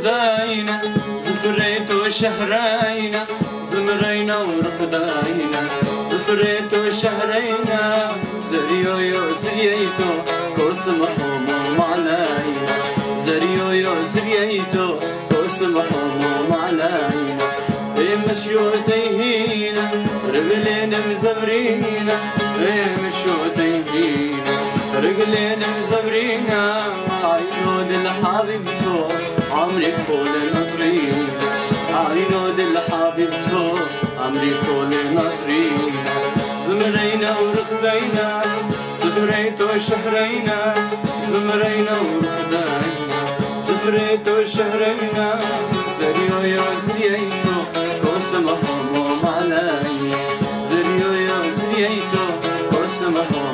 ورقداينا زفريت وشهرينا زمرينا ورقداينا زفريت وشهرينا زريو يو زرييتو كوسم حموم علينا زريو يو زرييتو كوسم حموم علينا مشيوتيهينا رجلين مزمرينا مشيوتيهينا رجلين مزمرينا عينود الحبيبتو عمري كل نطرين عينود الحبيبتو عمري كل نطرين زمرينا ورقدينا سفريت وشهرينا زمرينا ورقدينا سفريت وشهرينا زريو يا زرييتو كوسم حموم علي زريو يا زرييتو كوسم حموم